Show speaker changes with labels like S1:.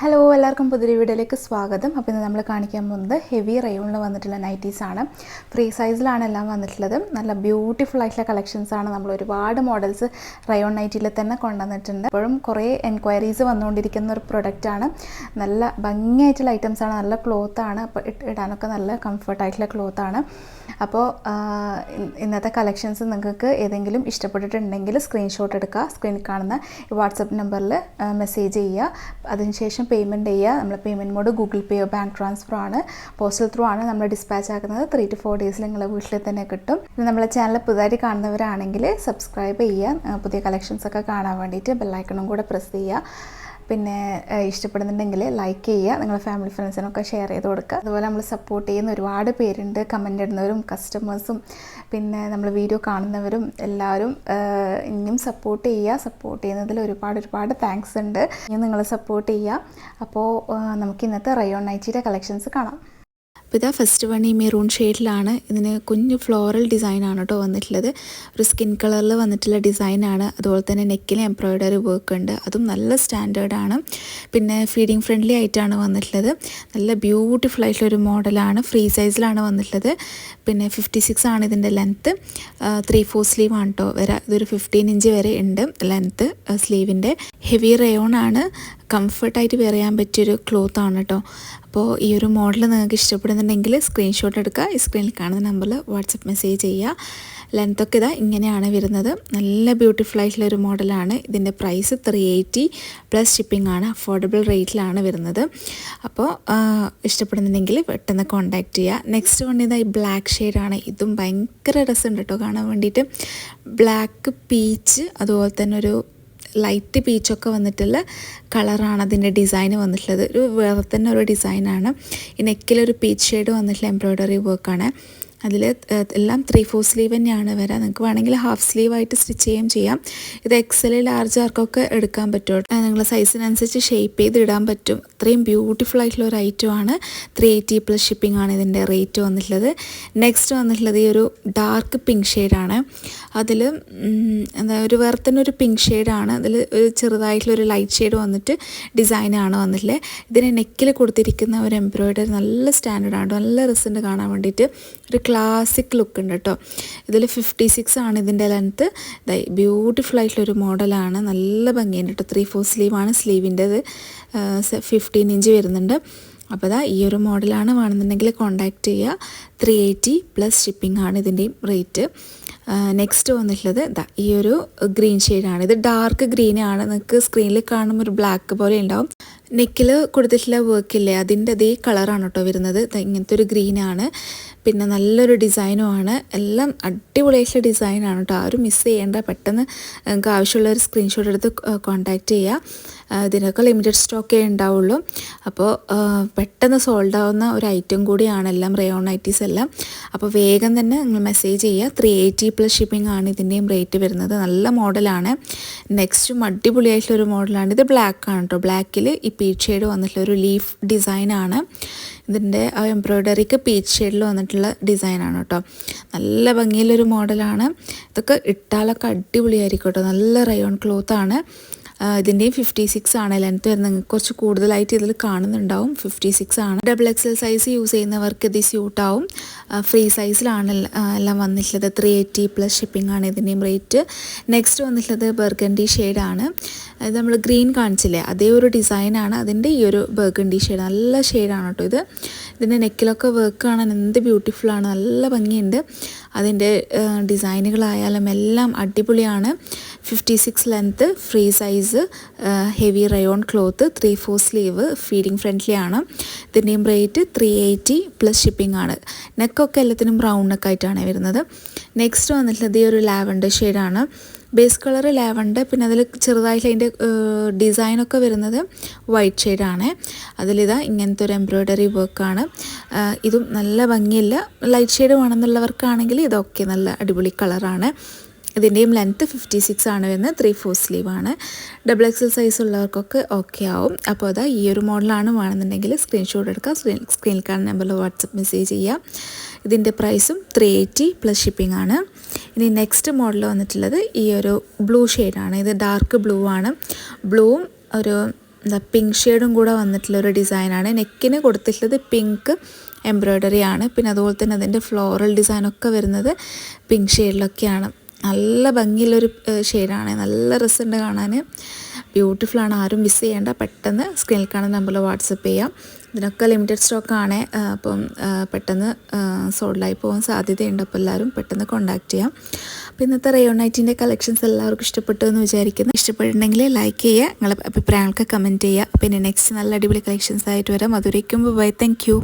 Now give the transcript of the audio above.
S1: Hello എല്ലാവർക്കും പുതിയൊരു വീഡിയോയിലേക്ക് സ്വാഗതം. അപ്പോൾ ഇന്ന് നമ്മൾ കാണിക്കാൻ പോകുന്നത് ഹെവി റയോണിൽ വന്നിട്ടുള്ള നൈറ്റീസാണ്. ഫ്രീ സൈസിലാണ് എല്ലാം വന്നിട്ടുള്ളത്. നല്ല ബ്യൂട്ടിഫുൾ ആയിട്ടുള്ള കളക്ഷൻസാണ്. നമ്മൾ ഒരുപാട് മോഡൽസ് റയോൺ നൈറ്റിയിൽ തന്നെ കൊണ്ടുവന്നിട്ടുണ്ട്. ഇപ്പോഴും കുറേ എൻക്വയറീസ് വന്നുകൊണ്ടിരിക്കുന്ന ഒരു പ്രൊഡക്റ്റാണ്. നല്ല ഭംഗിയായിട്ടുള്ള ഐറ്റംസാണ്. നല്ല ക്ലോത്താണ്. അപ്പോൾ ഇടാനൊക്കെ നല്ല കംഫർട്ടായിട്ടുള്ള ക്ലോത്താണ്. അപ്പോൾ ഇന്നത്തെ കളക്ഷൻസ് നിങ്ങൾക്ക് ഏതെങ്കിലും ഇഷ്ടപ്പെട്ടിട്ടുണ്ടെങ്കിൽ സ്ക്രീൻഷോട്ട് എടുക്കുക. സ്ക്രീനിൽ കാണുന്ന വാട്സപ്പ് നമ്പറിൽ മെസ്സേജ് ചെയ്യുക. അതിനുശേഷം പേയ്മെൻറ്റ് ചെയ്യുക. നമ്മൾ പേയ്മെൻറ്റ് മോഡ് ഗൂഗിൾ പേയോ ബാങ്ക് ട്രാൻസ്ഫറോ ആണ്. പോസ്റ്റൽ ത്രൂ ആണ് നമ്മൾ ഡിസ്പാച്ച് ആക്കുന്നത്. 3 to 4 ഡേയ്സിൽ നിങ്ങളുടെ വീട്ടിൽ തന്നെ കിട്ടും. നമ്മളെ ചാനൽ പുതുതായിട്ട് കാണുന്നവരാണെങ്കിൽ സബ്സ്ക്രൈബ് ചെയ്യുക. പുതിയ കളക്ഷൻസൊക്കെ കാണാൻ വേണ്ടിയിട്ട് ബെല്ലൈക്കണും കൂടെ പ്രസ് ചെയ്യുക. പിന്നെ ഇഷ്ടപ്പെടുന്നുണ്ടെങ്കിൽ ലൈക്ക് ചെയ്യുക. നിങ്ങളുടെ ഫാമിലി ഫ്രണ്ട്സിനൊക്കെ ഷെയർ ചെയ്ത് കൊടുക്കുക. അതുപോലെ നമ്മൾ സപ്പോർട്ട് ചെയ്യുന്ന ഒരുപാട് പേരുണ്ട്. കമൻ്റ് ഇടുന്നവരും കസ്റ്റമേഴ്സും പിന്നെ നമ്മൾ വീഡിയോ കാണുന്നവരും എല്ലാവരും ഇനിയും സപ്പോർട്ട് ചെയ്യുക. സപ്പോർട്ട് ചെയ്യുന്നതിൽ ഒരുപാട് താങ്ക്സ് ഉണ്ട്. ഇനിയും നിങ്ങൾ സപ്പോർട്ട് ചെയ്യുക. അപ്പോൾ നമുക്ക് ഇന്നത്തെ റയോൺ നൈറ്റിയുടെ കളക്ഷൻസ് കാണാം. അപ്പോൾ ഇതാ ഫസ്റ്റ് വൺ ഈ മെറൂൺ ഷെയ്ഡിലാണ്. ഇതിന് കുഞ്ഞു ഫ്ലോറൽ ഡിസൈനാണ് കേട്ടോ വന്നിട്ടുള്ളത്. ഒരു സ്കിൻ കളറിൽ വന്നിട്ടുള്ള ഡിസൈനാണ്. അതുപോലെ തന്നെ നെക്കിൽ എംബ്രോയ്ഡറി വർക്ക് ഉണ്ട്. അതും നല്ല സ്റ്റാൻഡേർഡാണ്. പിന്നെ ഫീഡിങ് ഫ്രണ്ട്ലി ആയിട്ടാണ് വന്നിട്ടുള്ളത്. നല്ല ബ്യൂട്ടിഫുൾ ആയിട്ടുള്ളൊരു മോഡലാണ്. ഫ്രീ സൈസിലാണ് വന്നിട്ടുള്ളത്. പിന്നെ 56 ആണ് ഇതിൻ്റെ ലെങ്ത്ത്. 3/4 സ്ലീവ് ആണ് കേട്ടോ വരാം. ഇതൊരു 15 ഇഞ്ച് വരെ ഉണ്ട് ലെങ്ത്ത് സ്ലീവിൻ്റെ. ഹെവി റയോൺ ആണ്. കംഫർട്ടായിട്ട് വെയർ ചെയ്യാൻ പറ്റിയൊരു ക്ലോത്താണ് കേട്ടോ. അപ്പോൾ ഈ ഒരു മോഡൽ നിങ്ങൾക്ക് ഇഷ്ടപ്പെടുന്നുണ്ടെങ്കിൽ സ്ക്രീൻഷോട്ട് എടുക്കുക. ഈ സ്ക്രീനിൽ കാണുന്ന നമ്പറിൽ വാട്സപ്പ് മെസ്സേജ് ചെയ്യുക. ലെങ്ത്തൊക്കെ ഇതാ ഇങ്ങനെയാണ് വരുന്നത്. നല്ല ബ്യൂട്ടിഫുൾ ആയിട്ടുള്ളൊരു മോഡലാണ്. ഇതിൻ്റെ പ്രൈസ് 380 പ്ലസ് ഷിപ്പിംഗ് ആണ്. അഫോർഡബിൾ റേറ്റിലാണ് വരുന്നത്. അപ്പോൾ ഇഷ്ടപ്പെടുന്നുണ്ടെങ്കിൽ പെട്ടെന്ന് കോൺടാക്റ്റ് ചെയ്യുക. നെക്സ്റ്റ് വൺ ഇതാ ഈ ബ്ലാക്ക് ഷെയ്ഡാണ്. ഇതും ഭയങ്കര രസമുണ്ട് കേട്ടോ കാണാൻ വേണ്ടിയിട്ട്. ബ്ലാക്ക് പീച്ച് അതുപോലെ തന്നെ ഒരു ലൈറ്റ് പീച്ചൊക്കെ വന്നിട്ടുള്ള കളറാണ് അതിൻ്റെ ഡിസൈൻ വന്നിട്ടുള്ളത്. ഒരു വേറെ തന്നെ ഒരു ഡിസൈനാണ്. ഈ നെക്കിലൊരു പീച്ച് ഷെയ്ഡ് വന്നിട്ടുള്ള എംബ്രോയ്ഡറി വർക്കാണ്. അതിൽ എല്ലാം 3/4 സ്ലീവ് തന്നെയാണ് വരാം. നിങ്ങൾക്ക് വേണമെങ്കിൽ ഹാഫ് സ്ലീവായിട്ട് സ്റ്റിച്ച് ചെയ്യാം. ഇത് XL ലാർജ് ആർക്കൊക്കെ എടുക്കാൻ പറ്റും. നിങ്ങളുടെ സൈസിനനുസരിച്ച് ഷേപ്പ് ചെയ്ത് ഇടാൻ പറ്റും. അത്രയും ബ്യൂട്ടിഫുൾ ആയിട്ടുള്ള ഒരു ഐറ്റമാണ്. 380 പ്ലസ് ഷിപ്പിംഗ് ആണ് ഇതിൻ്റെ റേറ്റ് വന്നിട്ടുള്ളത്. നെക്സ്റ്റ് വന്നിട്ടുള്ളത് ഈ ഒരു ഡാർക്ക് പിങ്ക് ഷെയ്ഡാണ്. അതിൽ എന്താ ഒരു വേറെ തന്നെ ഒരു പിങ്ക് ഷെയ്ഡാണ്. അതിൽ ഒരു ചെറുതായിട്ടുള്ളൊരു ലൈറ്റ് ഷെയ്ഡ് വന്നിട്ട് ഡിസൈനാണ് വന്നിട്ടുള്ളത്. ഇതിന് നെക്കിൽ കൊടുത്തിരിക്കുന്ന ഒരു എംബ്രോയ്ഡറി നല്ല സ്റ്റാൻഡേർഡാണ്. നല്ല രസമുണ്ട് കാണാൻ വേണ്ടിയിട്ട്. ഒരു ക്ലാസിക് ലുക്ക് ഉണ്ട് കേട്ടോ. ഇതിൽ 56 ആണ് ഇതിൻ്റെ ലെങ്ത്ത്. ബ്യൂട്ടിഫുൾ ആയിട്ടുള്ളൊരു മോഡലാണ്. നല്ല ഭംഗിയുണ്ട് കേട്ടോ. 3/4 സ്ലീവാണ്. സ്ലീവിൻ്റെത് 15 ഇഞ്ച് വരുന്നുണ്ട്. അപ്പോൾ ഇതാ ഈ ഒരു മോഡലാണ് വേണമെന്നുണ്ടെങ്കിൽ കോൺടാക്റ്റ് ചെയ്യുക. 380 പ്ലസ് ഷിപ്പിംഗ് ആണ് ഇതിൻ്റെയും റേറ്റ്. നെക്സ്റ്റ് വന്നിട്ടുള്ളത് ഇതാ ഈ ഒരു ഗ്രീൻ ഷെയ്ഡാണ്. ഇത് ഡാർക്ക് ഗ്രീനാണ്. നിങ്ങൾക്ക് സ്ക്രീനിൽ കാണുമ്പോൾ ഒരു ബ്ലാക്ക് പോലെ ഉണ്ടാവും. നെക്കിൽ കൊടുത്തിട്ടുള്ള വർക്കില്ലേ അതിൻ്റെ അതേ കളറാണ് കേട്ടോ വരുന്നത്. ഇങ്ങനത്തെ ഒരു ഗ്രീനാണ്. പിന്നെ നല്ലൊരു ഡിസൈനുമാണ്. എല്ലാം അടിപൊളിയായിട്ടുള്ള ഡിസൈനാണ് കേട്ടോ. ആരും മിസ് ചെയ്യേണ്ട. പെട്ടെന്ന് നിങ്ങൾക്ക് ആവശ്യമുള്ള ഒരു സ്ക്രീൻഷോട്ട് എടുത്ത് കോൺടാക്റ്റ് ചെയ്യുക. ഇതിനൊക്കെ ലിമിറ്റഡ് സ്റ്റോക്കേ ഉണ്ടാവുള്ളൂ. അപ്പോൾ പെട്ടെന്ന് സോൾഡ് ആവുന്ന ഒരു ഐറ്റം കൂടിയാണ് എല്ലാം റയോൺ നൈറ്റീസ് എല്ലാം. അപ്പോൾ വേഗം തന്നെ നിങ്ങൾ മെസ്സേജ് ചെയ്യുക. 380 പ്ലസ് ഷിപ്പിംഗ് ആണ് ഇതിൻ്റെയും റേറ്റ് വരുന്നത്. നല്ല മോഡലാണ്. നെക്സ്റ്റും അടിപൊളിയായിട്ടുള്ളൊരു മോഡലാണ്. ഇത് ബ്ലാക്ക് ആണ് കേട്ടോ. ബ്ലാക്കിൽ ഈ പീച്ച് ഷെയ്ഡ് വന്നിട്ടുള്ള ഒരു ലീഫ് ഡിസൈനാണ്. ഇതിൻ്റെ ആ എംബ്രോയ്ഡറിക്ക് പീച്ച് ഷെയ്ഡിൽ വന്നിട്ടുള്ള ഡിസൈനാണ് കേട്ടോ. നല്ല ഭംഗിയുള്ളൊരു മോഡലാണ്. ഇതൊക്കെ ഇട്ടാലൊക്കെ അടിപൊളിയായിരിക്കും കേട്ടോ. നല്ല റയോൺ ക്ലോത്താണ്. ഇതിൻ്റെയും 56 ആണ് ലെങ്ത്ത് വരുന്നത്. നിങ്ങൾക്ക് കുറച്ച് കൂടുതലായിട്ട് ഇതിൽ കാണുന്നുണ്ടാവും. 56 ആണ്. XXL സൈസ് യൂസ് ചെയ്യുന്നവർക്ക് ഇത് സ്യൂട്ടാവും. ഫ്രീ സൈസിലാണ് എല്ലാം വന്നിട്ടുള്ളത്. 380 പ്ലസ് ഷിപ്പിംഗ് ആണ് ഇതിൻ്റെയും റേറ്റ്. നെക്സ്റ്റ് വന്നിട്ടുള്ളത് ബർഗണ്ടി ഷെയ്ഡാണ്. അത് നമ്മൾ ഗ്രീൻ കാണിച്ചില്ലേ അതേ ഒരു ഡിസൈനാണ്. അതിൻ്റെ ഈ ഒരു ബർഗണ്ടി ഷെയ്ഡ് നല്ല ഷെയ്ഡാണ് കേട്ടോ ഇത്. ഇതിൻ്റെ നെക്കിലൊക്കെ വർക്ക് കാണാൻ എന്ത് ബ്യൂട്ടിഫുള്ളാണ്. നല്ല ഭംഗിയുണ്ട്. അതിൻ്റെ ഡിസൈനുകളായാലും എല്ലാം അടിപൊളിയാണ്. 56 length free size heavy rayon cloth 3/4 sleeve feeding friendly ആണ്. ഇതിൻ്റെയും റേറ്റ് 380 പ്ലസ് ഷിപ്പിംഗ് ആണ്. നെക്കൊക്കെ എല്ലാത്തിനും ബ്രൗൺ നെക്ക് ആയിട്ടാണ് വരുന്നത്. നെക്സ്റ്റ് വന്നിട്ടുള്ളത് ഈ ഒരു ലാവൻഡർ ഷെയ്ഡാണ്. Base colour lavender. പിന്നെ അതിൽ ചെറുതായിട്ട് അതിൻ്റെ ഡിസൈനൊക്കെ വരുന്നത് വൈറ്റ് ഷെയ്ഡാണ്. അതിലിതാ ഇങ്ങനത്തെ ഒരു എംബ്രോയ്ഡറി വർക്കാണ്. ഇതും നല്ല ഭംഗിയില്ല. ലൈറ്റ് ഷെയ്ഡ് വേണമെന്നുള്ളവർക്കാണെങ്കിൽ ഇതൊക്കെ നല്ല അടിപൊളി കളറാണ്. ഇതിൻ്റെയും ലെങ്ത്ത് 56 ആണ് വരുന്നത്. 3/4 സ്ലീവാണ്. XXL സൈസ് ഉള്ളവർക്കൊക്കെ ഓക്കെ ആവും. അപ്പോൾ അതാ ഈ ഒരു മോഡലാണ് വേണമെന്നുണ്ടെങ്കിൽ സ്ക്രീൻഷോട്ട് എടുക്കുക. സ്ക്രീനിൽ കാണുന്ന നമ്പറിൽ വാട്സപ്പ് മെസ്സേജ് ചെയ്യുക. ഇതിൻ്റെ പ്രൈസും 380 പ്ലസ് ഷിപ്പിംഗ് ആണ്. ഇനി നെക്സ്റ്റ് മോഡൽ വന്നിട്ടുള്ളത് ഈ ഒരു ബ്ലൂ ഷെയ്ഡാണ്. ഇത് ഡാർക്ക് ബ്ലൂ ആണ്. ബ്ലൂവും ഒരു എന്താ പിങ്ക് ഷെയ്ഡും കൂടെ വന്നിട്ടുള്ളൊരു ഡിസൈനാണ്. നെക്കിന് കൊടുത്തിട്ടുള്ളത് പിങ്ക് എംബ്രോയ്ഡറി ആണ്. പിന്നെ അതുപോലെ തന്നെ അതിൻ്റെ ഫ്ലോറൽ ഡിസൈനൊക്കെ വരുന്നത് പിങ്ക് ഷെയ്ഡിലൊക്കെയാണ്. നല്ല ഭംഗിയുള്ളൊരു ഷെയ്ഡാണ്. നല്ല രസമുണ്ട് കാണാൻ, ബ്യൂട്ടിഫുള്ളാണ്. ആരും മിസ് ചെയ്യേണ്ട, പെട്ടെന്ന് സ്ക്രീനിൽ കാണുന്ന നമ്പറിൽ വാട്സപ്പ് ചെയ്യാം. ഇതിനൊക്കെ ലിമിറ്റഡ് സ്റ്റോക്കാണ്. അപ്പം പെട്ടെന്ന് സോൾഡായി പോകാൻ സാധ്യതയുണ്ട്. അപ്പോൾ എല്ലാവരും പെട്ടെന്ന് കോൺടാക്റ്റ് ചെയ്യാം. അപ്പോൾ ഇന്നത്തെ റയോൺ നൈറ്റിൻ്റെ കളക്ഷൻസ് എല്ലാവർക്കും ഇഷ്ടപ്പെട്ടു എന്ന് വിചാരിക്കുന്നു. ഇഷ്ടപ്പെട്ടിട്ടുണ്ടെങ്കിൽ ലൈക്ക് ചെയ്യുക, നിങ്ങളുടെ അഭിപ്രായങ്ങൾക്ക് കമൻറ്റ് ചെയ്യുക. പിന്നെ നെക്സ്റ്റ് നല്ല അടിപൊളി കളക്ഷൻസ് ആയിട്ട് വരാം. അതുവരേക്കും ബൈ, താങ്ക് യു.